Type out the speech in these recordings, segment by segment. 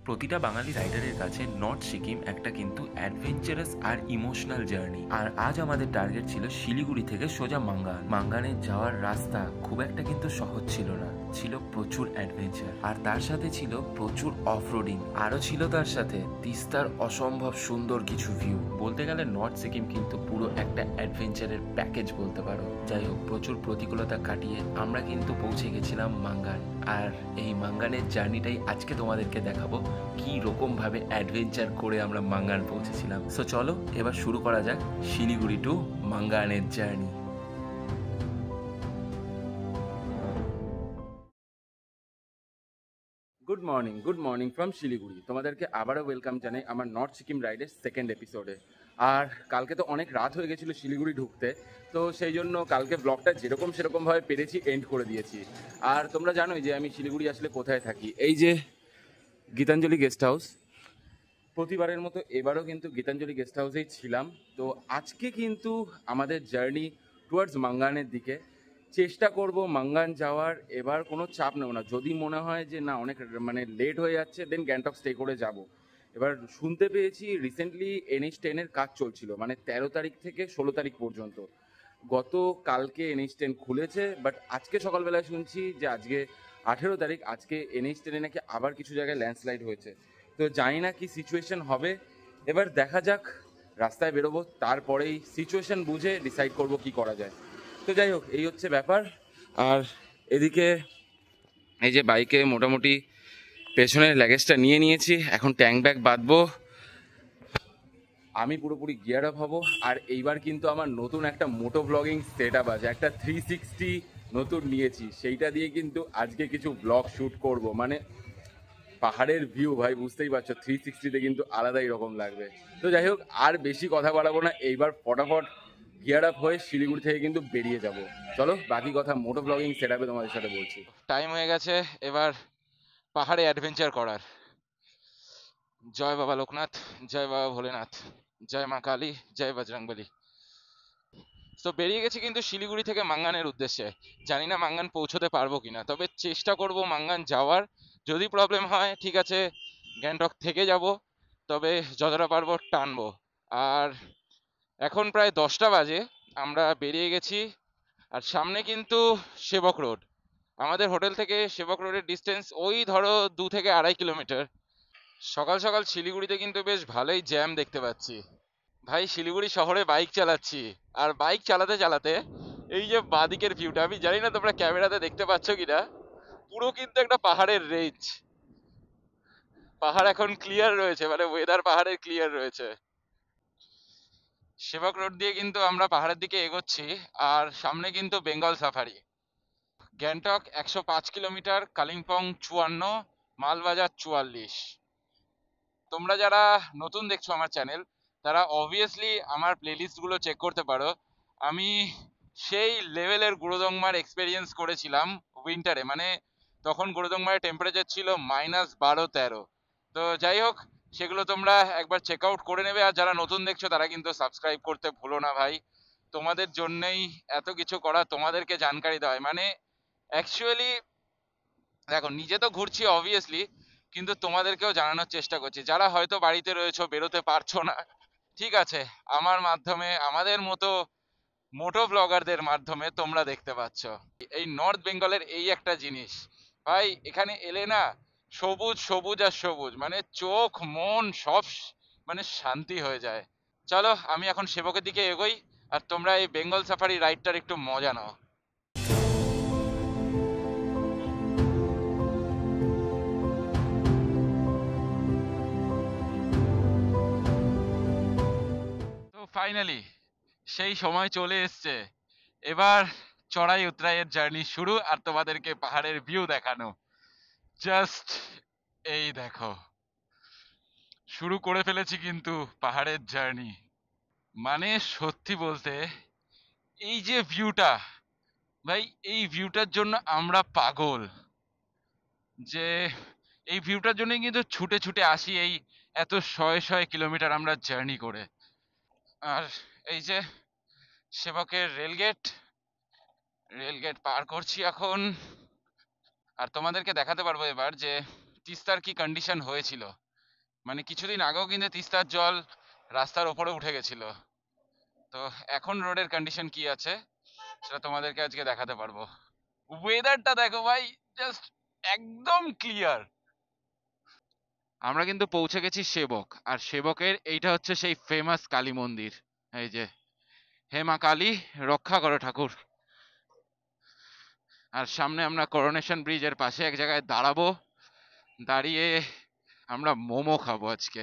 প্রতিটা বাঙালি রাইডারের কাছে নর্থ সিকিম একটা কিন্তু অ্যাডভেঞ্চারাস আর ইমোশনাল জার্নি। আর আজ আমাদের টার্গেট ছিল শিলিগুড়ি থেকে সোজা মাঙ্গান। মাঙ্গানে যাওয়ার রাস্তা খুব একটা কিন্তু সহজ ছিল না, ছিল প্রচুর অ্যাডভেঞ্চার, আর তার সাথে ছিল প্রচুর অফরোডিং। আরও ছিল তার সাথে তিস্তার অসম্ভব সুন্দর কিছু ভিউ। বলতে গেলে নর্থ সিকিম কিন্তু পুরো একটা অ্যাডভেঞ্চারের প্যাকেজ বলতে পারো। যাই হোক, প্রচুর প্রতিকূলতা কাটিয়ে আমরা কিন্তু পৌঁছে গেছিলাম মাঙ্গান। আর এই মাঙ্গানের জার্নিটাই আজকে তোমাদেরকে দেখাবো কি রকম ভাবে অ্যাডভেঞ্চার করে আমরা মাঙ্গান পৌঁছেছিলাম। সো চলো এবার শুরু করা যাক শিলিগুড়ি টু মাঙ্গানের journey. Good morning from Siliguri. তোমাদেরকে আবারও ওয়েলকাম জানাই আমার নর্থ সিকিম রাইডের সেকেন্ড এপিসোডে। আর কালকে তো অনেক রাত হয়ে গেছিলো শিলিগুড়ি ঢুকতে, তো সেই জন্য কালকে ব্লগটা যেরকম সেরকমভাবে পেরেছি এন্ড করে দিয়েছি। আর তোমরা জানোই যে আমি শিলিগুড়ি আসলে কোথায় থাকি, এই যে গীতাঞ্জলি গেস্ট হাউস। প্রতিবারের মতো এবারও কিন্তু গীতাঞ্জলি গেস্ট হাউসেই ছিলাম। তো আজকে কিন্তু আমাদের জার্নি টুয়ার্ডস মাঙ্গানের দিকে। চেষ্টা করব মাঙ্গান যাওয়ার, এবার কোনো চাপ নেব না। যদি মনে হয় যে না অনেক লেট হয়ে যাচ্ছে, দেন গ্যাংটক স্টে করে যাব। এবার শুনতে পেয়েছি রিসেন্টলি NH10-এর কাজ চলছিল, 13 তারিখ থেকে 16 তারিখ পর্যন্ত। গত কালকে NH10 খুলেছে, বাট আজকে সকালবেলায় শুনছি যে আজকে 18 তারিখ, আজকে NH10-এ নাকি আবার কিছু জায়গায় ল্যান্ডস্লাইড হয়েছে। তো জানি না কি সিচুয়েশন হবে, এবার দেখা যাক। রাস্তায় বেরোবো, তারপরেই সিচুয়েশন বুঝে ডিসাইড করব কি করা যায়। তো যাই হোক, এই হচ্ছে ব্যাপার। আর এদিকে এই যে বাইকে মোটামুটি পেছনের লাগেজটা নিয়ে নিয়েছি, এখন ট্যাঙ্ক ব্যাগ বাঁধবো। আমি পুরোপুরি গিয়ার আপ হবো। আর এইবার কিন্তু আমার নতুন একটা মোটো ব্লগিং সেট আপ আছে, একটা 360 নতুন নিয়েছি, সেইটা দিয়ে কিন্তু আজকে কিছু ব্লগ শ্যুট করব। পাহাড়ের ভিউ ভাই, বুঝতেই পারছো 360-তে কিন্তু আলাদাই রকম লাগবে। তো যাই হোক, আর বেশি কথা বাড়াবো না, এইবার ফটাফট গিয়ার আপ হয়ে শিলিগুড়ি থেকে কিন্তু বেরিয়ে যাব। চলো বাকি কথা মোটো ব্লগিং সেট আপে তোমাদের সাথে বলছি। টাইম হয়ে গেছে এবার পাহাড়ে অ্যাডভেঞ্চার করার। জয় বাবা লোকনাথ, জয় বাবা ভোলেনাথ, জয় মা কালী, জয় বজরংবলী। তো বেরিয়ে গেছি কিন্তু শিলিগুড়ি থেকে মাঙ্গানের উদ্দেশ্যে। জানি না মাঙ্গান পৌঁছতে পারবো কিনা, তবে চেষ্টা করব মাঙ্গান যাওয়ার। যদি প্রবলেম হয় ঠিক আছে, গ্যাংটক থেকে যাব, তবে যতটা পারবো টানবো। আর এখন প্রায় 10টা বাজে, আমরা বেরিয়ে গেছি। আর সামনে কিন্তু সেবক রোড। আমাদের হোটেল থেকে সেবক রোডের ডিস্টেন্স ওই ধরো 2 থেকে 2.5 কিলোমিটার। সকাল সকাল শিলিগুড়িতে কিন্তু বেশ ভালোই জ্যাম দেখতে পাচ্ছি। ভাই শিলিগুড়ি শহরে বাইক চালাচ্ছি, আর বাইক চালাতে চালাতে এই যে বাদিকের ভিউটা, আমি জানি না তোমরা ক্যামেরাতে দেখতে পাচ্ছ কিনা, পুরো কিন্তু একটা পাহাড়ের রেঞ্জ। পাহাড় এখন ক্লিয়ার রয়েছে, ওয়েদার পাহাড়ের ক্লিয়ার রয়েছে। সেবক রোড দিয়ে কিন্তু আমরা পাহাড়ের দিকে এগোচ্ছি। আর সামনে কিন্তু বেঙ্গল সাফারি। গ্যাংটক 105 কিলোমিটার, কালিম্পং 54, মালবাজার 44। তোমরা যারা নতুন দেখছো আমার চ্যানেল, তারা অবভিয়াসলি আমার প্লেলিস্ট গুলো চেক করতে পারো। আমি সেই লেভেলের গুরুদংমার এক্সপেরিয়েন্স করেছিলাম উইন্টারে, তখন গুরুদংমারের টেম্পারেচার ছিল -12-13। তো যাই হোক, সেগুলো তোমরা একবার চেক আউট করে নেবে। আর যারা নতুন দেখছো তারা কিন্তু সাবস্ক্রাইব করতে ভুলো না ভাই। তোমাদের জন্যই এত কিছু করা, তোমাদেরকে জানকারি দেওয়া। অ্যাকচুয়ালি দেখো, নিজে তো ঘুরছি অবভিয়াসলি, কিন্তু তোমাদেরকেও জানানোর চেষ্টা করছি। যারা হয়তো বাড়িতে রয়েছো, বেরোতে পারছো না, ঠিক আছে, আমার মাধ্যমে, আমাদের মতো মোটো ব্লগারদের মাধ্যমে তোমরা দেখতে পাচ্ছ এই নর্থ বেঙ্গলের এই একটা জিনিস। ভাই এখানে এলে না সবুজ সবুজ আর সবুজ, চোখ মন সব শান্তি হয়ে যায়। চলো আমি এখন সেবকের দিকে এগোই, আর তোমরা এই বেঙ্গল সাফারি রাইডটার একটু মজা নাও। তো ফাইনালি সেই সময় চলে এসছে, এবার চড়াই উতরাইয়ের জার্নি শুরু, আর তোমাদেরকে পাহাড়ের ভিউ দেখানো। জাস্ট এই দেখো, শুরু করে ফেলেছি কিন্তু পাহাড়ের জার্নি। সত্যি বলতে এই যে ভিউটা, ভাই এই ভিউটার জন্য আমরা পাগল। যে এই ভিউটার জন্যই কিন্তু ছুটে ছুটে আসি এই এত শয়ে শয়ে কিলোমিটার আমরা জার্নি করে। আর এই যে সেবকের রেলগেট, রেলগেট পার করছি এখন। আর তোমাদেরকে দেখাতে পারবো এবার যে তিস্তার কি কন্ডিশন হয়েছিল। মানে কিছুদিন আগেও কিন্তু তিস্তার জল রাস্তার ওপরে উঠে গেছিল। তো এখন রোডের কন্ডিশন কি আছে সেটা তোমাদেরকে আজকে দেখাতে পারবো। ওয়েদারটা দেখো ভাই, জাস্ট একদম ক্লিয়ার। আমরা কিন্তু পৌঁছে গেছি সেবক, আর সেবকের এইটা হচ্ছে সেই ফেমাস কালী মন্দির। এই যে, হে মা কালী রক্ষা করো ঠাকুর। আর সামনে আমরা করোনেশন ব্রিজের পাশে এক জায়গায় দাঁড়াবো, দাঁড়িয়ে আমরা মোমো খাবো আজকে।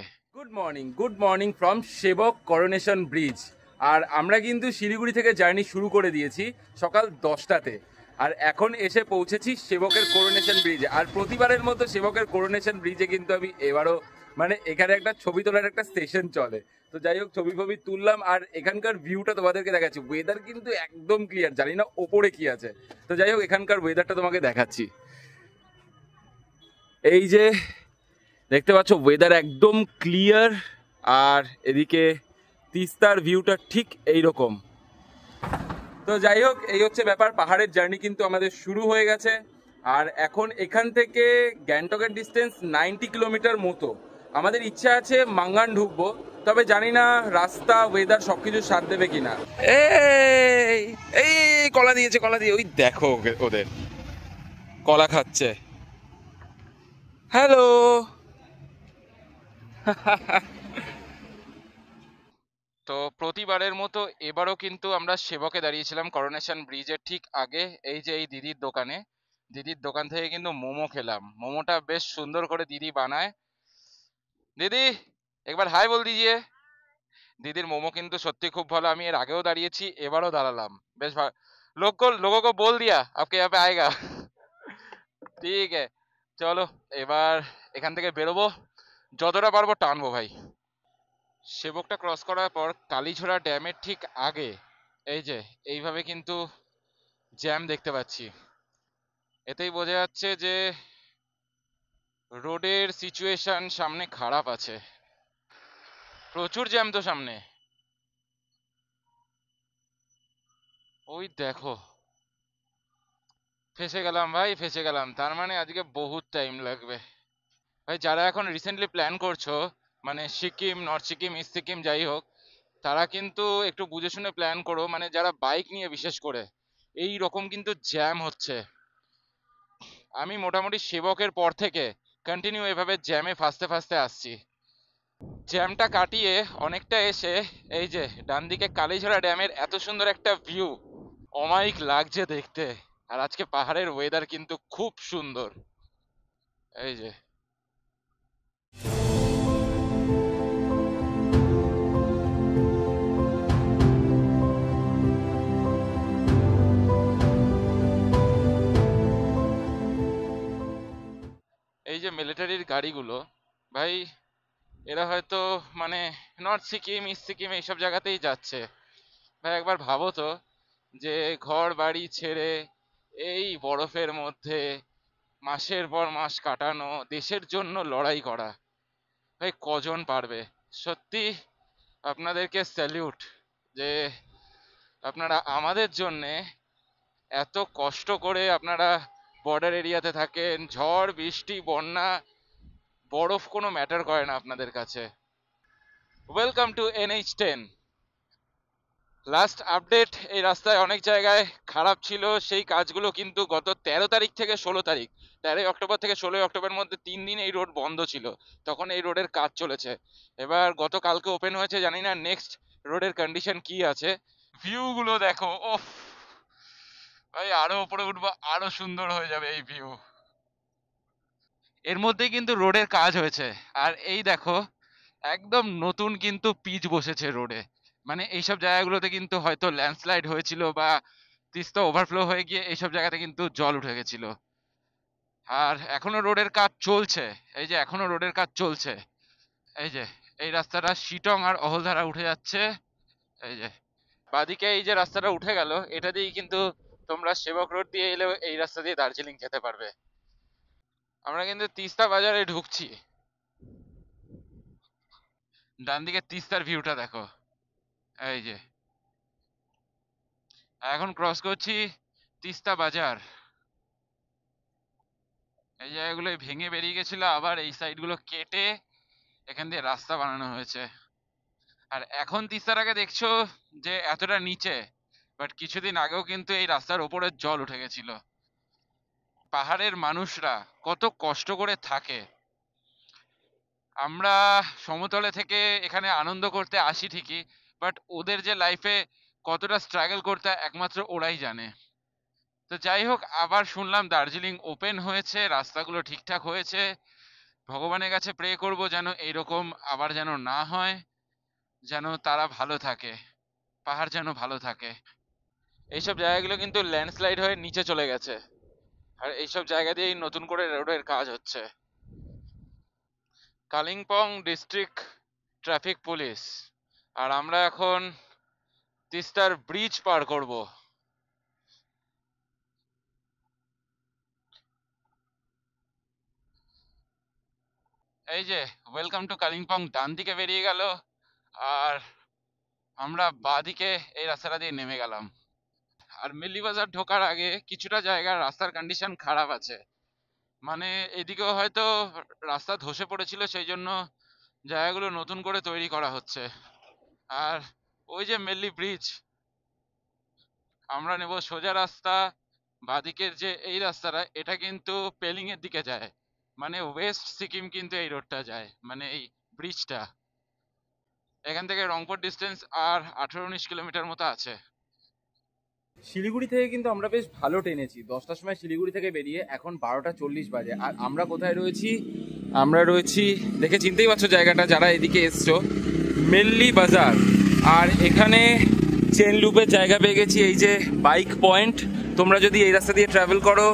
গুড মর্নিং ফ্রম সেবক করোনেশন ব্রিজ। আর আমরা কিন্তু শিলিগুড়ি থেকে জার্নি শুরু করে দিয়েছি সকাল 10টাতে, আর এখন এসে পৌঁছেছি সেবকের করোনেশন ব্রিজে। আর প্রতিবারের মতো সেবকের করোনেশন ব্রিজে কিন্তু আমি এবারও মানে এখানে একটা ছবি তোলার একটা স্টেশন চলে। তো যাই হোক, ছবি ফবি তুললাম, আর এখানকার ভিউটা তোমাদেরকে দেখাচ্ছি। ওয়েদার কিন্তু একদম ক্লিয়ার, জানি না ওপরে কি আছে। তো যাই হোক, এখানকার ওয়েদারটা তোমাকে দেখাচ্ছি। এই যে দেখতে পাচ্ছ, ওয়েদার একদম ক্লিয়ার, আর এদিকে তিস্তার ভিউটা ঠিক এই রকম। তো যাই হোক, এই হচ্ছে ব্যাপার। পাহাড়ের জার্নি কিন্তু আমাদের শুরু হয়ে গেছে, আর এখন এখান থেকে গ্যাংটকের ডিস্টেন্স 90 কিলোমিটার মতো। আমাদের ইচ্ছা আছে মাঙ্গান ঢুকবো, তবে জানি না রাস্তা ওয়েদার সবকিছু সাথ দেবে কিনা। এই এই কলা দিয়েছে, কলা দিয়ে ওই দেখো ওদের কলা খাচ্ছে। হ্যালো। তো প্রতিবারের মতো এবারও কিন্তু আমরা সেবকে দাঁড়িয়েছিলাম করোনেশন ব্রিজের ঠিক আগে। এই যে এই দিদির দোকানে, দিদির দোকান থেকে কিন্তু মোমো খেলাম। মোমোটা বেশ সুন্দর করে দিদি বানায়। দিদি একবার হাই বল দিজিয়ে। দিদির মোমো কিন্তু সত্যি খুব ভালো। আমি এর আগেও দাঁড়িয়েছি, এবারও দাঁড়ালাম। বেশ ভালো। लोगों को बोल दिया आपके यहाँ पे आएगा। ঠিক আছে, চলো এবার এখান থেকে বেরোবো, যতটা পারবো টানবো ভাই। সেবকটা ক্রস করার পর কালীঝোড়া ড্যামের ঠিক আগে এই যে এইভাবে কিন্তু জ্যাম দেখতে পাচ্ছি। এতেই বোঝা যাচ্ছে যে রোডের সিচুয়েশন সামনে খারাপ আছে, প্রচুর জ্যাম তো সামনে। ওই দেখো, ফেসে গেলাম ভাই, ফেসে গেলাম। তার মানে আজকে বহুত টাইম লাগবে ভাই। যারা এখন রিসেন্টলি প্ল্যান করছো, মানে সিকিম, নর্থ সিকিম, ইস্ট সিকিম যাই হোক, তারা কিন্তু একটু বুঝে শুনে প্ল্যান করো। মানে যারা বাইক নিয়ে, বিশেষ করে এই রকম কিন্তু জ্যাম হচ্ছে। আমি মোটামুটি সেবকের পর থেকে কন্টিনিউ এভাবে জ্যামে ফাঁসতে ফাঁসতে আসছি। জ্যামটা কাটিয়ে অনেকটা এসে এই যে ডান দিকে কালীঝোড়া ড্যামের এত সুন্দর একটা ভিউ, অমায়িক লাগছে দেখতে। আর আজকে পাহাড়ের ওয়েদার কিন্তু খুব সুন্দর। এই যে এই যে মিলিটারির গাড়িগুলো ভাই, এরা হয়তো মানে নর্থ সিকিম, ইস্ট সিকিম এইসব জায়গাতেই যাচ্ছে। ভাই একবার ভাবো তো, যে ঘর বাড়ি ছেড়ে এই বরফের মধ্যে মাসের পর মাস কাটানো, দেশের জন্য লড়াই করা, ভাই কজন পারবে। সত্যি আপনাদেরকে স্যালিউট, যে আপনারা আমাদের জন্যে এত কষ্ট করে আপনারা বর্ডার এরিয়াতে থাকেন। ঝড় বৃষ্টি বন্যা বরফ কোনো ম্যাটার করে না আপনাদের কাছে। Welcome to NH10। Last update, এই রাস্তায় অনেক জায়গায় খারাপ ছিল, সেই কাজগুলো কিন্তু গত 13 তারিখ থেকে 16 তারিখ, 13ই অক্টোবর থেকে 16ই অক্টোবরের মধ্যে 3 দিন এই রোড বন্ধ ছিল। তখন এই রোডের কাজ চলেছে। এবার গতকালকে ওপেন হয়েছে, জানি না নেক্সট রোডের কন্ডিশন কি আছে। ভিউ গুলো দেখো, ওফ ভাই, আরো উপরে উঠবো আরো সুন্দর হয়ে যাবে এই ভিউ। এর মধ্যেই কিন্তু রোডের কাজ হয়েছে। আর এই দেখো, একদম নতুন কিন্তু পিচ বসেছে রোডে। মানে এইসব জায়গাগুলোতে কিন্তু হয়তো ল্যান্ডস্লাইড হয়েছিল, বা তিস্তা ওভারফ্লো হয়ে গিয়ে এইসব জায়গাতে কিন্তু জল উঠে গেছিল। আর এখনো রোডের কাজ চলছে। এই যে এখনো রোডের কাজ চলছে। এই যে এই রাস্তাটা শিটং আর অহলধারা উঠে যাচ্ছে। এই যে বাদিকে এই যে রাস্তাটা উঠে গেল, এটা দিয়েই কিন্তু তোমরা সেবক রোড দিয়ে এলেও এই রাস্তা দিয়ে দার্জিলিং যেতে পারবে। আমরা কিন্তু তিস্তা বাজারে ঢুকছি। ডান দিকে তিস্তার ভিউটা দেখো। এই যে এখন ক্রস করছি তিস্তা বাজার। এই জায়গাগুলো ভেঙে বেরিয়ে গেছিল, আবার এই সাইডগুলো কেটে এখান দিয়ে রাস্তা বানানো হয়েছে। আর এখন তিস্তাটাকে দেখছো যে এতটা নিচে, বাট কিছুদিন আগেও কিন্তু এই রাস্তার ওপরে জল উঠে গেছিল। পাহাড়ের মানুষরা কত কষ্ট করে থাকে। আমরা সমতলে থেকে এখানে আনন্দ করতে আসি ঠিকই, বাট ওদের যে লাইফে কতটা স্ট্রাগল করতে হয় একমাত্র ওরাই জানে। তো যাই হোক, আবার শুনলাম দার্জিলিং ওপেন হয়েছে, রাস্তাগুলো ঠিকঠাক হয়েছে। ভগবানের কাছে প্রে করব যেন এইরকম আবার যেন না হয়, যেন তারা ভালো থাকে, পাহাড় যেন ভালো থাকে। এইসব জায়গাগুলো কিন্তু ল্যান্ডস্লাইড হয়ে নিচে চলে গেছে, আর এইসব জায়গা দিয়েই নতুন করে রোডের কাজ হচ্ছে। কালিম্পং ডিস্ট্রিক্ট ট্রাফিক পুলিশ, আর আমরা এখন তিস্তার ব্রিজ পার করব। এই যে ওয়েলকাম টু কালিম্পং ডান দিকে বেরিয়ে গেল, আর আমরা বাঁদিকে এই রাস্তাটা দিয়ে নেমে গেলাম। আর মেল্লি বাজার ঢোকার আগে কিছুটা জায়গার রাস্তার কন্ডিশন খারাপ আছে, মানে এদিকেও হয়তো রাস্তা ধসে পড়েছিল, সেই জন্য জায়গাগুলো নতুন করে তৈরি করা হচ্ছে। আর ওই যে মেল্লি ব্রিজ, আমরা নেব সোজা রাস্তা। বাঁদিকের যে এই রাস্তাটা, এটা কিন্তু পেলিং এর দিকে যায়, মানে ওয়েস্ট সিকিম কিন্তু এই রোডটা যায়, মানে এই ব্রিজটা। এখান থেকে রংপুর ডিস্টেন্স আর 18-19 কিলোমিটার মতো আছে। শিলিগুড়ি থেকে কিন্তু আমরা বেশ ভালো টেনেছি। 10টার সময় শিলিগুড়ি থেকে বেরিয়ে এখন 12টা 40 বাজে। আর আমরা কোথায় রয়েছি? আমরা রয়েছি, দেখে চিনতেই পারছো জায়গাটা যারা এদিকে এসছো, মেল্লি বাজার। আর এখানে চেন লুপের জায়গা পেয়ে গেছি, এই যে বাইক পয়েন্ট। তোমরা যদি এই রাস্তা দিয়ে ট্রাভেল করো,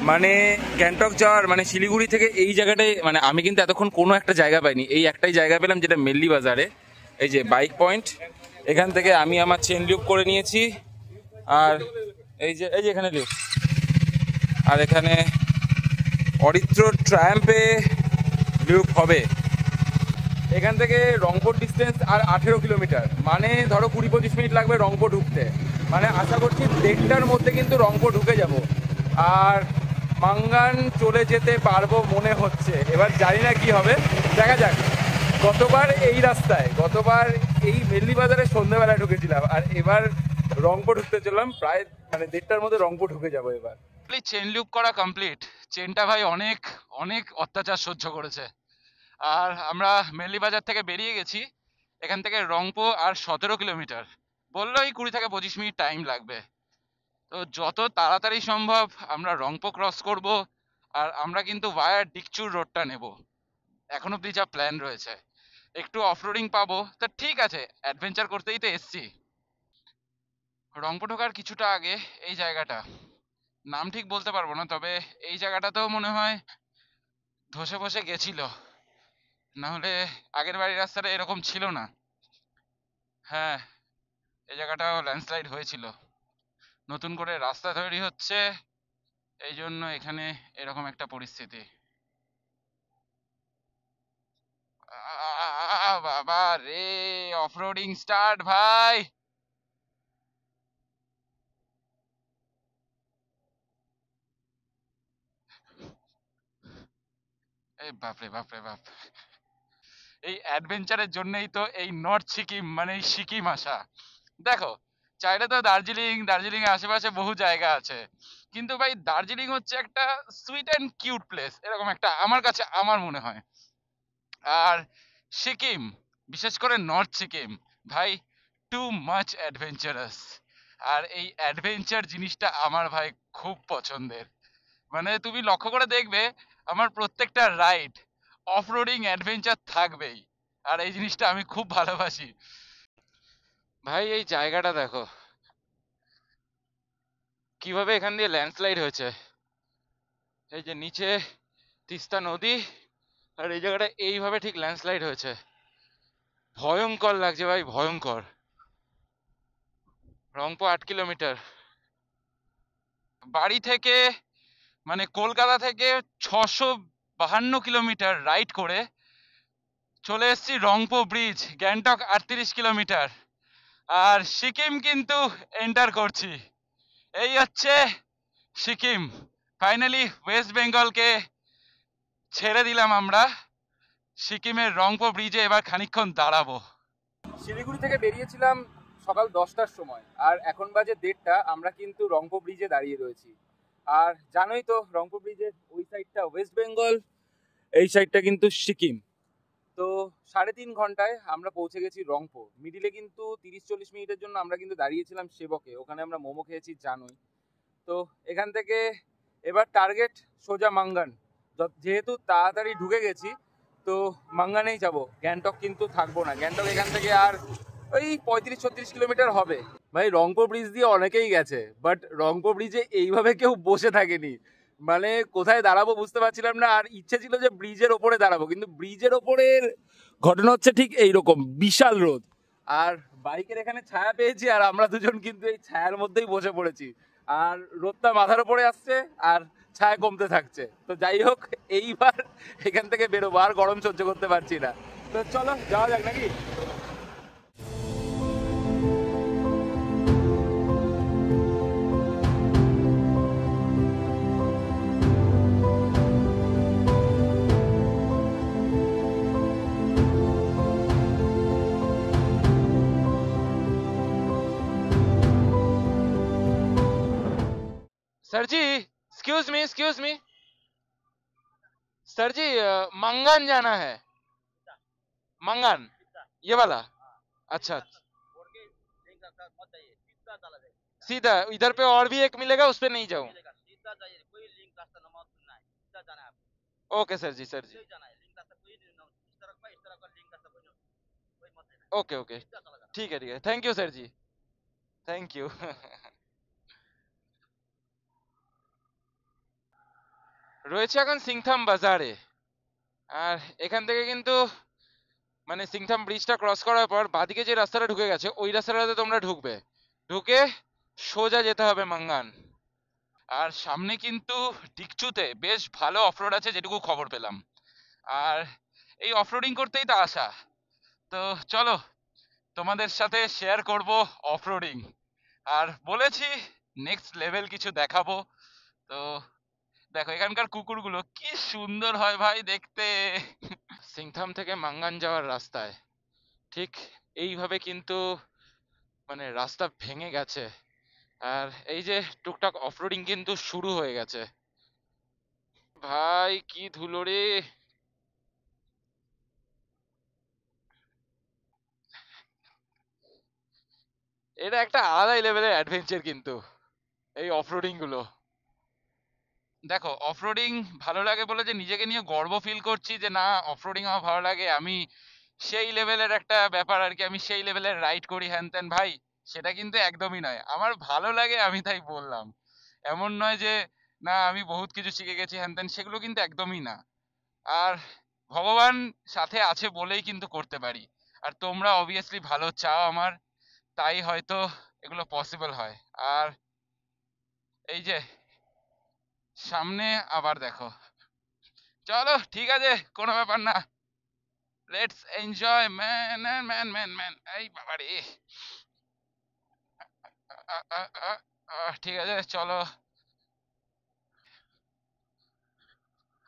মানে গ্যাংটক যাওয়ার, মানে শিলিগুড়ি থেকে এই জায়গাটায়, মানে আমি কিন্তু এতক্ষণ কোনো একটা জায়গা পাইনি, এই একটাই জায়গা পেলাম যেটা মেল্লি বাজারে। এই যে বাইক পয়েন্ট, এখান থেকে আমি আমার চেন লুপ করে নিয়েছি। আর এই যে এখানে লিফট, আর এখানে অরিত্র ট্রায়াম্পে লুপ হবে। এখান থেকে রংপুর ডিস্টেন্স আর 18 কিলোমিটার, মানে ধরো 20-25 মিনিট লাগবে রংপুর ঢুকতে। মানে আশা করছি 1:30টার মধ্যে কিন্তু রংপুর ঢুকে যাব, আর মাঙ্গান চলে যেতে পারবো মনে হচ্ছে। এবার জানি না কি হবে, দেখা যাক। গতবার এই মেল্লি বাজারে সন্ধ্যাবেলায় ঢুকেছিলাম, আর এবার রংপুর ঢুকতে চললাম প্রায়, মানে 1:30টার মধ্যে রংপুর ঢুকে যাবো এবার। চেন লুপ করা কমপ্লিট। চেনটা ভাই অনেক অনেক অত্যাচার সহ্য করেছে। আর আমরা মেল্লি বাজার থেকে বেরিয়ে গেছি, এখান থেকে রংপুর আর 17 কিলোমিটার, বললো এই 20 থেকে 25 মিনিট টাইম লাগবে। তো যত তাড়াতাড়ি সম্ভব আমরা রংপুর ক্রস করব, আর আমরা কিন্তু ভায়া ডিকচুর রোডটা নেব। এখন অব্দি যা প্ল্যান রয়েছে, একটু অফরোডিং পাবো, তা ঠিক আছে, অ্যাডভেঞ্চার করতেই তো এসছি। রংপুর ঢোকার কিছুটা আগে এই জায়গাটা, নাম ঠিক বলতে পারবো না, তবে এই জায়গাটাতেও মনে হয় ধসে বসে গেছিল, না হলে আগের বাড়ির রাস্তাটা এরকম ছিল না। হ্যাঁ, এই জায়গাটাও ল্যান্ডস্লাইড হয়েছিল। নতুন করে রাস্তা তৈরি হচ্ছে, এই জন্য এখানে এরকম একটা পরিস্থিতি। বাবা রে, অফরোডিং স্টার্ট ভাই। এই বাপরে বাপরে বাপ, এই অ্যাডভেঞ্চারের জন্যই তো এই নর্থ সিকিম, মানে এই সিকিম আসা। দেখো, চাইলে তো দার্জিলিং এর আশেপাশে বহু জায়গা আছে, কিন্তু ভাই দার্জিলিং হচ্ছে একটা সুইট অ্যান্ড কিউট প্লেস, এরকম একটা আমার কাছে আমার মনে হয়। আর সিকিম, বিশেষ করে নর্থ সিকিম, ভাই টু মাচ অ্যাডভেঞ্চারাস। আর এই অ্যাডভেঞ্চার জিনিসটা আমার ভাই খুব পছন্দের। মানে তুমি লক্ষ্য করে দেখবে, আমার প্রত্যেকটা রাইড অফরোডিং অ্যাডভেঞ্চার থাকবেই, আর এই জিনিসটা আমি খুব ভালোবাসি। ভাই এই জায়গাটা দেখো কিভাবে এখান দিয়ে ল্যান্ডস্লাইড হয়েছে। এই যে নিচে তিস্তা নদী, আর এই জায়গাটা এইভাবে ঠিক ল্যান্ডস্লাইড হয়েছে। ভয়ঙ্কর লাগছে ভাই, ভয়ঙ্কর। রংপুর 8 কিলোমিটার, বাড়ি থেকে, মানে কলকাতা থেকে 652 কিলোমিটার রাইড করে চলে এসেছি রংপুর ব্রিজ, গ্যাংটক 38 কিলোমিটার। আর সিকিম কিন্তু এন্টার করছি। এই হচ্ছে সিকিম, ফাইনালি ওয়েস্ট বেঙ্গলকে ছেড়ে দিলাম আমরা সিকিমের রংপো ব্রিজে, এবার খানিকক্ষণ দাঁড়াবো। শিলিগুড়ি থেকে বেরিয়েছিলাম সকাল 10টার সময়, আর এখন বাজে 1:30। আমরা কিন্তু রংপো ব্রিজে দাঁড়িয়ে রয়েছি। আর জানোই তো রংপো ব্রিজের ওই সাইডটা ওয়েস্ট বেঙ্গল, এই সাইডটা কিন্তু সিকিম। তো 3.5 ঘন্টায় আমরা পৌঁছে গেছি রংপো। মিডিলে কিন্তু 30-40 মিনিটের জন্য আমরা কিন্তু দাঁড়িয়েছিলাম সেবকে, ওখানে আমরা মোমো খেয়েছি জানোই। তো এখান থেকে এবার টার্গেট সোজা মাঙ্গান। যেহেতু তাড়াতাড়ি ঢুকে গেছি তো মাঙ্গানেই যাব, গ্যাংটক কিন্তু থাকবো না। গ্যাংটক এখান থেকে আর ওই 35-36 কিলোমিটার হবে। ভাই রংপো ব্রিজ দিয়ে অনেকেই গেছে, বাট রংপো ব্রিজে এইভাবে কেউ বসে থাকেনি। মানে কোথায় দাঁড়াবো বুঝতে পারছিলাম না, আর ইচ্ছে ছিল যে ব্রিজের ওপরে দাঁড়াবো, কিন্তু ব্রিজের ওপরের ঘটনা হচ্ছে ঠিক এইরকম, বিশাল রোদ। আর বাইকের এখানে ছায়া পেয়েছি, আর আমরা দুজন কিন্তু এই ছায়ার মধ্যেই বসে পড়েছি। আর রোদটা মাথার উপরে আসছে আর ছায়া কমতে থাকছে। তো যাই হোক, এইবার এখান থেকে বেরোবো, আর গরম সহ্য করতে পারছি না। তো চলো যাওয়া যাক নাকি। सर जी, एक्सक्यूज मी सर जी, मंगन जाना है। मंगन, ये वाला। अच्छा, सीधा इधर पे और भी एक मिलेगा, उस पे नहीं जाऊं? Okay sir ji, sir ji. Okay okay, ठीक है, thank you sir ji, thank you. রয়েছে এখন সিংথাম বাজারে। আর এখান থেকে কিন্তু মানে সিংথাম ব্রিজটা ক্রস করার পর বাদিকে যে রাস্তাটা ঢুকে গেছে ওই রাস্তাটাতে তোমরা ঢুকবে, ঢুকে সোজা যেতে হবে মাঙ্গান। আর সামনে কিন্তু ডিকচুতে বেশ ভালো অফরোড আছে যেটুকু খবর পেলাম। আর এই অফরোডিং করতেই তো আসা। তো চলো তোমাদের সাথে শেয়ার করব অফরোডিং, আর বলেছি নেক্সট লেভেল কিছু দেখাবো। তো দেখো এখানকার কুকুরগুলো কি সুন্দর হয় ভাই দেখতে। সিংথাম থেকে মাঙ্গান যাওয়ার রাস্তায় ঠিক এইভাবে কিন্তু মানে রাস্তা ভেঙে গেছে, আর এই যে টুকটাক অফরোডিং কিন্তু শুরু হয়ে গেছে। ভাই কি ধুলো রে। এটা একটা আলাদাই লেভেলের অ্যাডভেঞ্চার কিন্তু এই অফরোডিং গুলো। দেখো অফরোডিং ভালো লাগে বলে যে নিজেকে নিয়ে গর্ব ফিল করছি যে না অফরোডিং আমার ভালো লাগে, আমি সেই লেভেলের একটা ব্যাপার আর কি, আমি সেই লেভেলের রাইড করি হ্যান ত্যান, ভাই সেটা কিন্তু একদমই নয়। আমার ভালো লাগে আমি তাই বললাম, এমন নয় যে না আমি বহুত কিছু শিখে গেছি হ্যান ত্যান, সেগুলো কিন্তু একদমই না। আর ভগবান সাথে আছে বলেই কিন্তু করতে পারি, আর তোমরা অবভিয়াসলি ভালো চাও আমার, তাই হয়তো এগুলো পসিবল হয়। আর এই যে সামনে আবার দেখো, চলো ঠিক আছে কোনো ব্যাপার না, let's enjoy man man man man. এই বাবারে, ঠিক আছে চলো।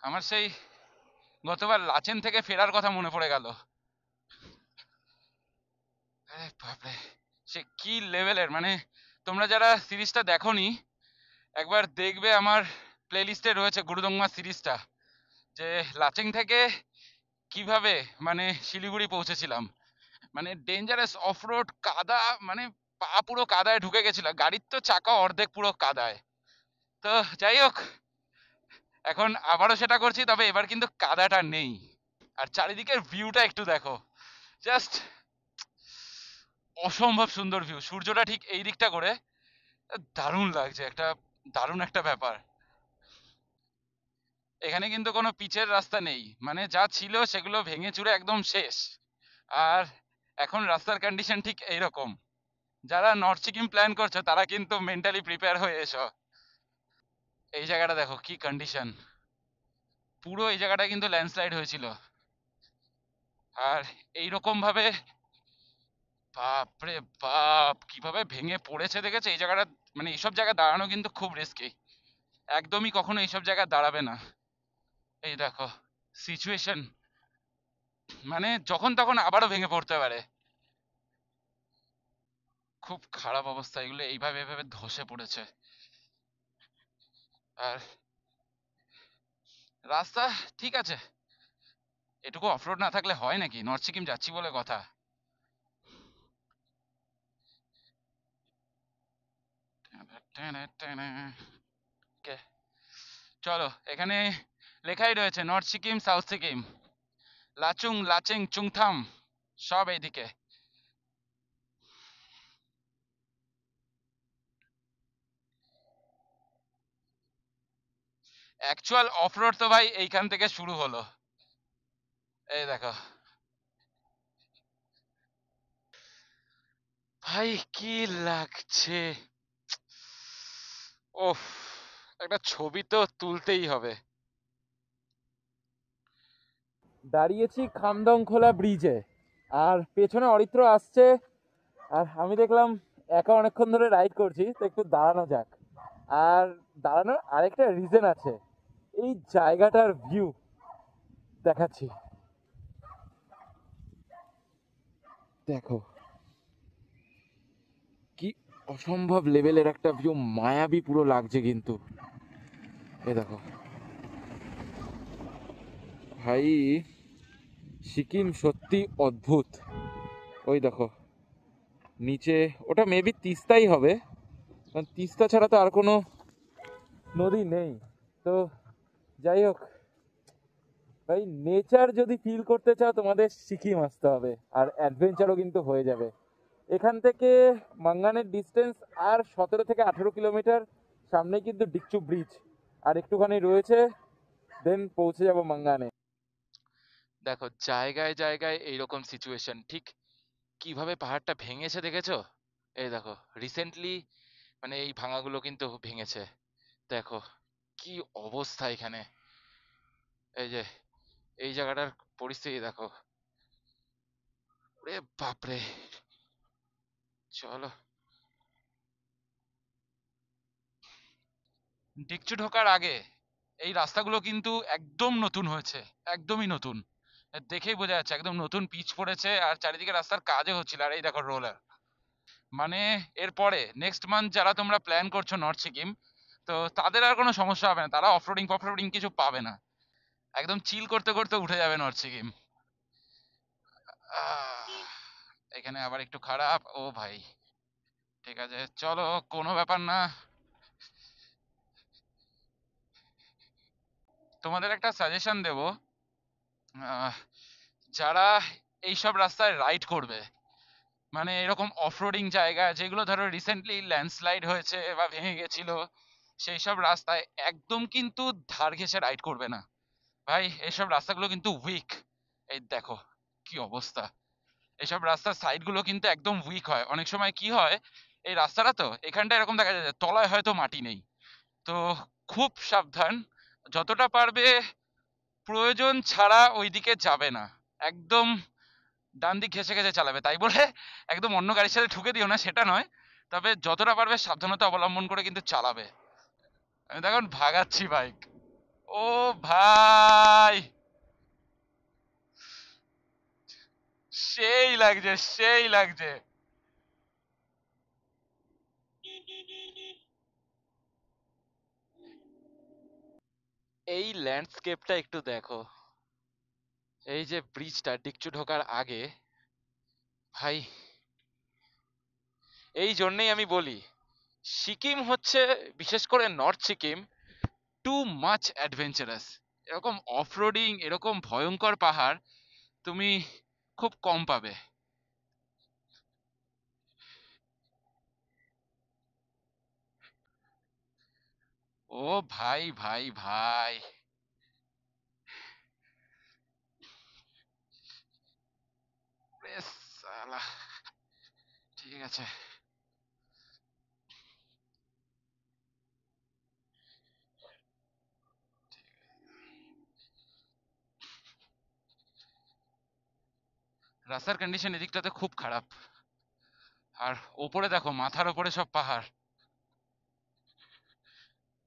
আমার সেই গতবার লাচেন থেকে ফেরার কথা মনে পড়ে গেল। বাপরে, সে কি লেভেলের, মানে তোমরা যারা সিরিজটা দেখোনি একবার দেখবে, আমার প্লে লিস্টে রয়েছে গুরুদংমা সিরিজটা, যে লাচেং থেকে কিভাবে মানে শিলিগুড়ি পৌঁছেছিলাম। মানে ডেঞ্জারাস অফরোড, কাদা, মানে পা পুরো কাদায় ঢুকে গেছিল, গাড়ির তো চাকা অর্ধেক পুরো কাদায়। তো যাই হোক, এখন আবারও সেটা করছি, তবে এবার কিন্তু কাদাটা নেই। আর চারিদিকের ভিউটা একটু দেখো, জাস্ট অসম্ভব সুন্দর ভিউ, সূর্যটা ঠিক এই দিকটা করে দারুণ লাগছে, একটা দারুণ একটা ব্যাপার। এখানে কিন্তু কোনো পিচের রাস্তা নেই, মানে যা ছিল সেগুলো ভেঙে চুরে একদম শেষ। আর এখন রাস্তার কন্ডিশন ঠিক এইরকম। যারা নর্থ সিকিম প্ল্যান করছো তারা কিন্তু মেন্টালি প্রিপেয়ার হয়ে এসো। এই জায়গাটা দেখো কি কন্ডিশন, পুরো এই জায়গাটা কিন্তু ল্যান্ডস্লাইড হয়েছিল। আর এইরকম ভাবে বাপরে বাপ কিভাবে ভেঙে পড়েছে দেখেছে এই জায়গাটা। মানে এইসব জায়গায় দাঁড়ানো কিন্তু খুব রিস্কি, একদমই কখনো এইসব জায়গায় দাঁড়াবে না। এই দেখো সিচুয়েশন, মানে যখন তখন আবারও ভেঙে পড়তে পারে। খুব খারাপ অবস্থা, এগুলো এইভাবে এভাবে ধসে পড়েছে। আর রাস্তা ঠিক আছে, এটুকু অফরোড না থাকলে হয় নাকি? নর্থ সিকিম যাচ্ছি বলে কথা। Okay, চলো, এখানে লেখাই রয়েছে নর্থ সিকিম, সাউথ সিকিম, লাচুং, লাচেং, চুংথাম, সব এইদিকে। অ্যাকচুয়াল অফরোড তো ভাই এইখান থেকে শুরু হলো। এই দেখো ভাই কি লাগছে, ওফ, একটা ছবি তো তুলতেই হবে। দাঁড়িয়েছি খামদং খোলা ব্রিজে, আর পেছনে অরিত্র আসছে। আর আমি দেখলাম একা অনেকক্ষণ ধরে রাইড করছি, তো একটু দাঁড়ানো যাক। আর দাঁড়ানোর আরেকটা রিজন আছে, এই জায়গাটার ভিউ দেখাচ্ছি। দেখো কি অসম্ভব লেভেলের একটা ভিউ, মায়াবী পুরো লাগছে কিন্তু। এ দেখো ভাই, সিকিম সত্যি অদ্ভুত। ওই দেখো নিচে, ওটা মেবি তিস্তাই হবে, কারণ তিস্তা ছাড়া তো আর কোনো নদী নেই। তো যাই হোক ভাই, নেচার যদি ফিল করতে চাও তোমাদের সিকিম আসতে হবে, আর অ্যাডভেঞ্চারও কিন্তু হয়ে যাবে। এখান থেকে মাঙ্গানের ডিস্টেন্স আর 17 থেকে 18 কিলোমিটার। সামনে কিন্তু ডিকচু ব্রিজ, আর একটুখানি রয়েছে, দেন পৌঁছে যাব মাঙ্গানে। দেখো জায়গায় জায়গায় এইরকম সিচুয়েশন, ঠিক কিভাবে পাহাড়টা ভেঙেছে দেখেছো? এই দেখো রিসেন্টলি মানে এই ভাঙাগুলো কিন্তু ভেঙেছে। দেখো কি অবস্থা এখানে, এই যে এই জায়গাটার পরিস্থিতি দেখো, ওরে বাপরে। চলো, ডিকচু ঢোকার আগে এই রাস্তাগুলো কিন্তু একদম নতুন হয়েছে, একদমই নতুন। দেখেই বোঝা যাচ্ছে একদম নতুন পিচ পড়েছে, আর চারিদিকে রাস্তার কাজও হচ্ছিল। আর এই দেখো রোলার, মানে এরপরে নেক্সট মান্থ যারা তোমরা প্ল্যান করছো নর্থ সিকিম, তো তাদের আর কোনো সমস্যা হবে না, তারা অফরোডিং ফফরোডিং কিছু পাবে না, একদম চিল করতে করতে উঠে যাবে নর্থ সিকিম। আহ, এখানে আবার একটু খারাপ, ও ভাই। ঠিক আছে চলো, কোনো ব্যাপার না। তোমাদের একটা সাজেশন দেব, আহ, যারা এইসব রাস্তায় রাইড করবে, মানে এরকম অফরোডিং জায়গা যেগুলো ধরো রিসেন্টলি ল্যান্ডস্লাইড হয়েছে বা ভেঙে গেছিল, সেই সব রাস্তায় একদম কিন্তু ধার ঘেঁষে রাইড করবে না ভাই। এসব রাস্তাগুলো কিন্তু উইক, এই দেখো কি অবস্থা। এসব রাস্তার সাইড গুলো কিন্তু একদম উইক হয়। অনেক সময় কি হয়, এই রাস্তাটা তো এখানটা এরকম দেখা যায় যে তলায় হয়তো মাটি নেই, তো খুব সাবধান, যতটা পারবে প্রয়োজন ছাড়া ওইদিকে যাবে না, একদম ডান দিক ঘেঁষে ঘেঁষে চালাবে। তাই বলে একদম অন্য গাড়ির সাথে ঠুকে দিও না সেটা নয়, তবে যতটা পারবে সাবধানতা অবলম্বন করে কিন্তু চালাবে। আমি দেখুন ভাগাচ্ছি বাইক, ও ভাই সেই লাগছে, সেই লাগছে। এই ল্যান্ডস্কেপটা একটু দেখো, এই যে ব্রিজটা ডিকচু ঢোকার আগে, ভাই এই জন্যই আমি বলি সিকিম হচ্ছে, বিশেষ করে north Sikkim, too much adventurous. এরকম অফরোডিং, এরকম ভয়ঙ্কর পাহাড় তুমি খুব কম পাবে। ও ভাই ভাই ভাই, বেশ সালা, ঠিক আছে। রাস্তার কন্ডিশন এদিকটাতে খুব খারাপ, আর ওপরে দেখো মাথার ওপরে সব পাহাড়,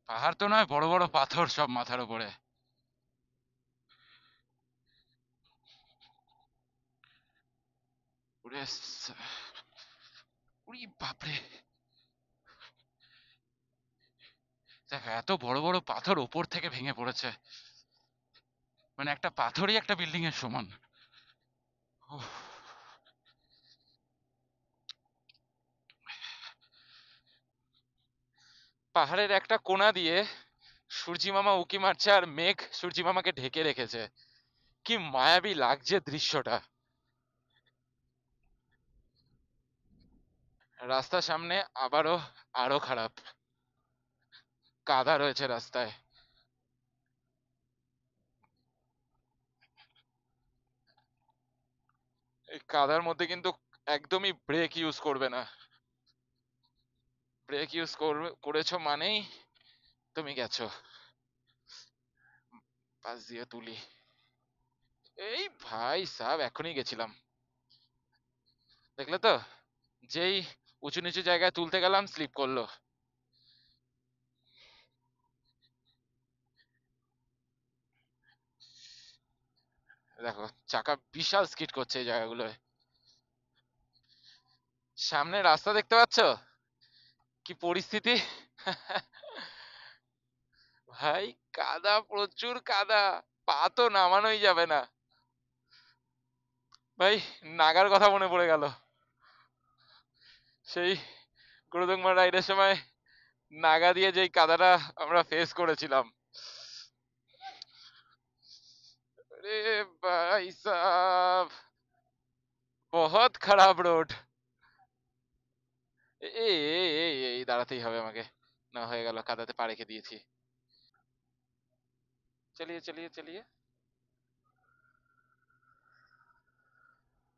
পাহাড় তো নয়, বড় বড় পাথর সব মাথার ওপরে। ওরে উরি বাপরে, দেখো এত বড় বড় পাথর ওপর থেকে ভেঙে পড়েছে, মানে একটা পাথরই একটা বিল্ডিং এর সমান। উফ, পাহাড়ের একটা কোণা দিয়ে সূর্যি মামা উকি মারছে আর মেঘ সূর্যি মামাকে ঢেকে রেখেছে। কি মায়াবী লাগছে দৃশ্যটা। রাস্তার সামনে আবারও আরো খারাপ, কাদা রয়েছে রাস্তায়। এই কাদার মধ্যে কিন্তু একদমই ব্রেক ইউজ করবে না। ব্রেক ইউজ করেছো মানেই তুমি গেছো। পাশ দিয়ে তুলি, এই ভাই সাব এখনই গেছিলাম, দেখলে তো, যেই উঁচু নিচু জায়গায় তুলতে গেলাম স্লিপ করলো। দেখো চাকা বিশাল স্কিড করছে এই জায়গাগুলোয়। সামনে রাস্তা দেখতে পাচ্ছো কি পরিস্থিতি? ভাই কাদা, প্রচুর কাদা, পা তো নামানোই যাবে না। ভাই নাগার কথা মনে পড়ে গেল, সেই গুরুদংমা রাইডের সময় নাগা দিয়ে যেই কাদাটা আমরা ফেস করেছিলাম। अरे भाई साहब, बहुत খারাপ রোড। এই এই এই এই দাঁড়াতেই হবে আমাকে, না হয়ে গেল, কাদাতে পা রেখে দিয়েছি। চলিয়ে চলিয়ে চলিয়ে,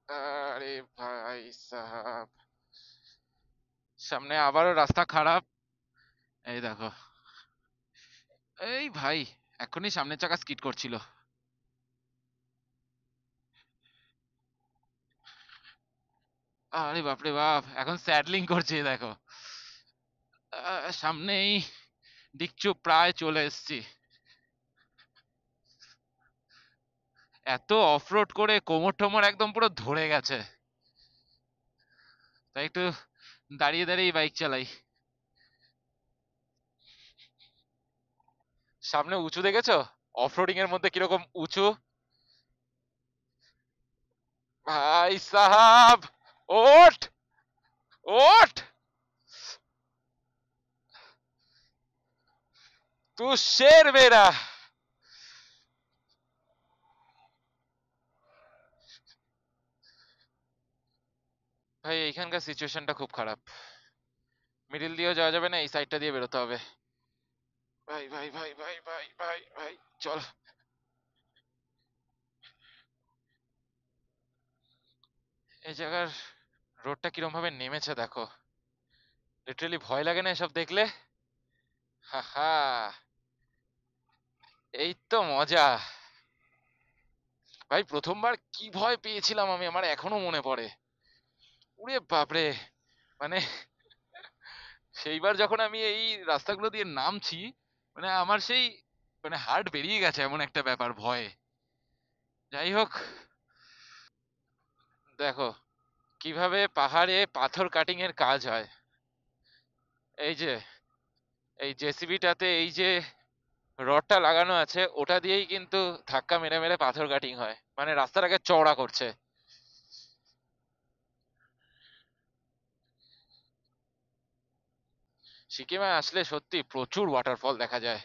আরে ভাই সাহাব, সামনে আবারও রাস্তা খারাপ। এই দেখো, এই ভাই এখনই সামনের চাকা স্কিড করছিল। আরে বাপরে বাপ, এখন স্যাডলিং করছে দেখো। সামনেই ডিকচু, প্রায় চলে এসেছি। এত অফরোড করে কোমর টোমর একদম পুরো ধরে গেছে, তাই একটু দাঁড়িয়ে দাঁড়িয়ে বাইক চালাই। সামনে উঁচু দেখেছো? অফরোডিং এর মধ্যে কিরকম উঁচু। ভাই সাহাব, ওঠ ওঠ, তু শের মেরা। ভাই এইখানকার সিচুয়েশনটা খুব খারাপ, মিডিল দিয়েও যাওয়া যাবে না, এই সাইডটা দিয়ে বেরোতে হবে। ভাই ভাই ভাই ভাই ভাই ভাই ভাই, চল। এই জায়গার রোডটা কিরম ভাবে নেমেছে দেখো, লিটারালি ভয় লাগে না এসব দেখলে? হা হা, এই তো মজা। ভাই প্রথমবার কি ভয় পেয়েছিলাম আমি, আমার এখনো মনে পড়ে। উরে বাপরে, মানে সেইবার যখন আমি এই রাস্তাগুলো দিয়ে নামছি, মানে আমার সেই, মানে হার্ট বেরিয়ে গেছে এমন একটা ব্যাপার ভয়ে। যাই হোক, দেখো কিভাবে পাহাড়ে পাথর কাটিং এর কাজ হয়। এই যে এই জেসিবিটাতে এই যে রডটা লাগানো আছে, ওটা দিয়েই কিন্তু ধাক্কা মেরে মেরে পাথর কাটিং হয়, মানে রাস্তাটাকে চওড়া করছে। সিকিমে আসলে সত্যি প্রচুর ওয়াটারফল দেখা যায়।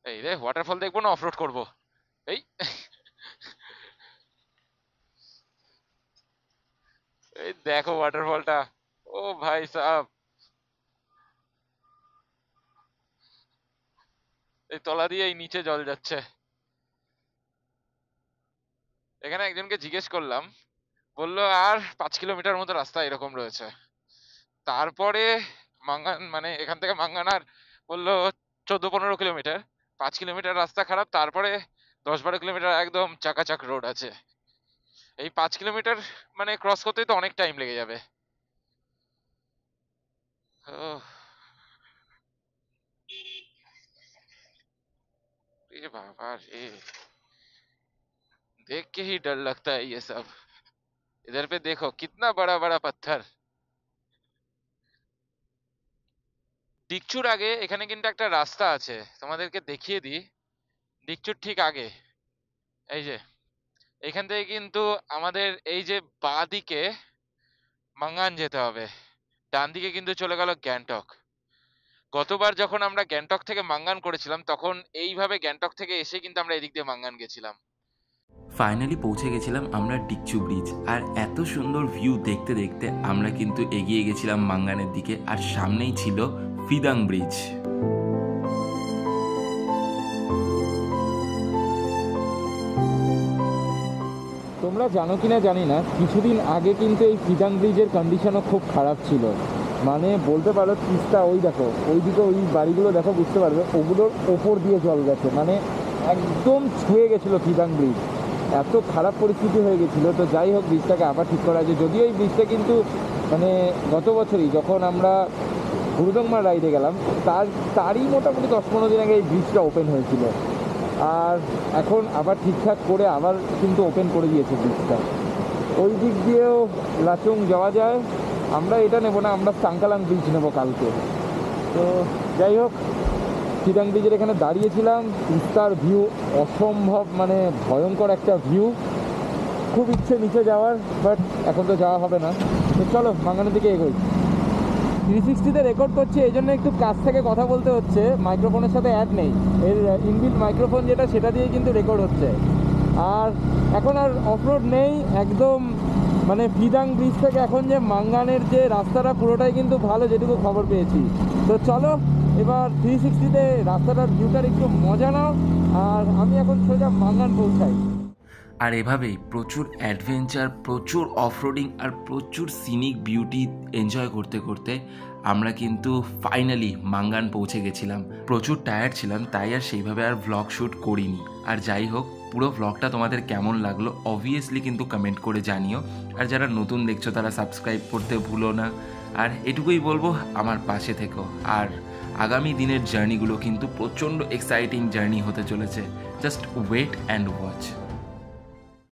এই রে, ওয়াটারফল দেখবো না অফরোড করবো? এই এই দেখো ওয়াটারফলটা, ও ভাই সাহেব, এই তলা দিয়ে এই নিচে জল যাচ্ছে। এখানে একজনকে জিজ্ঞেস করলাম, বললো আর 5 কিলোমিটার মতো রাস্তা এরকম রয়েছে। তারপরে মাঙ্গান, মানে এখান থেকে মাঙ্গানার বললো 14-15 কিলোমিটার, 5 কিলোমিটার রাস্তা খারাপ, তারপরে 10-12 কিলোমিটার একদম চাকাচাক রোড আছে। এই 5 কিলোমিটার মানে ক্রস করতেই তো অনেক টাইম লেগে যাবে। ওহ, ये बाबा रे, देख के ही डर लगता है ये सब। इधर पे देखो कितना बड़ा बड़ा पत्थर। ডিকচুর আগে এখানে কিন্তু একটা রাস্তা আছে, তোমাদেরকে দেখিয়ে দিই। ডিকচুর ঠিক আগে এই যে এখান থেকে কিন্তু আমাদের এই যে বাঁ দিকে মাঙ্গান যেতে হবে, ডান দিকে কিন্তু চলে গেল গ্যাংটক। গতবার যখন আমরা গ্যাংটক থেকে মাঙ্গান করেছিলাম তখন এইভাবে গ্যাংটক থেকে এসে কিন্তু আমরা এদিক দিয়ে মাঙ্গান গেছিলাম। ফাইনালি পৌঁছে গেছিলাম আমরা ডিকচু ব্রিজ, আর এত সুন্দর ভিউ দেখতে দেখতে আমরা কিন্তু এগিয়ে গেছিলাম মাঙ্গানের দিকে, আর সামনেই ছিল ফিদাং ব্রিজ। তোমরা জানো কিনা জানি না, কিছুদিন আগে কিন্তু এই ফিদাং ব্রিজের কন্ডিশনও খুব খারাপ ছিল। মানে বলতে পারো তিস্তা, ওই দেখো ওইদিকে ওই বাড়িগুলো দেখো, বুঝতে পারবে ওগুলোর ওপর দিয়ে জল গেছে, মানে একদম ছুঁয়ে গেছিলো ফিদাং ব্রিজ, এত খারাপ পরিস্থিতি হয়ে গেছিলো। তো যাই হোক, ব্রিজটাকে আবার ঠিক করা আছে। যদিও এই ব্রিজটা কিন্তু মানে গত বছরই যখন আমরা গুরুদংমার রাইডে গেলাম তারই মোটামুটি 10-15 দিন আগে এই ব্রিজটা ওপেন হয়েছিল, আর এখন আবার ঠিকঠাক করে আবার কিন্তু ওপেন করে দিয়েছে ব্রিজটা। ওই দিক দিয়েও লাচুং যাওয়া যায়। আমরা এটা নেব না, আমরা সাংকালাং ব্রিজ নেব কালকে। তো যাই হোক, ফিদাং ব্রিজের এখানে দাঁড়িয়েছিলাম, তিস্তার ভিউ অসম্ভব, মানে ভয়ঙ্কর একটা ভিউ। খুব ইচ্ছে নিচে যাওয়ার, বাট এখন তো যাওয়া হবে না। তো চলো মাঙ্গানের দিকে এগোই। 360-তে রেকর্ড করছি, এই জন্য একটু কাছ থেকে কথা বলতে হচ্ছে, মাইক্রোফোনের সাথে অ্যাড নেই, এর ইনবিল্ট মাইক্রোফোন যেটা সেটা দিয়ে কিন্তু রেকর্ড হচ্ছে। আর এখন আর অফরোড নেই, একদম মানে ফিদাং ব্রিজ থেকে এখন যে মাঙ্গানের যে রাস্তাটা পুরোটাই কিন্তু ভালো, যেটুকু খবর পেয়েছি। তো চলো এবার 360-তে রাস্তাটার ভিউটার একটু মজা নাও, আর আমি এখন সোজা মাঙ্গান পৌঁছাই। আর এভাবেই প্রচুর অ্যাডভেঞ্চার, প্রচুর অফরোডিং আর প্রচুর সিনিক বিউটি এনজয় করতে করতে আমরা কিন্তু ফাইনালি মাঙ্গান পৌঁছে গেছিলাম। প্রচুর টায়ার্ড ছিলাম, তাই আর সেইভাবে আর ভ্লগ শ্যুট করিনি। আর যাই হোক, পুরো ভ্লগটা তোমাদের কেমন লাগলো অবভিয়াসলি কিন্তু কমেন্ট করে জানিও। আর যারা নতুন দেখছো তারা সাবস্ক্রাইব করতে ভুলো না। আর এটুকুই বলবো, আমার পাশে থেকো। আর আগামী দিনের জার্নিগুলো কিন্তু প্রচণ্ড এক্সাইটিং জার্নি হতে চলেছে। Just wait and watch.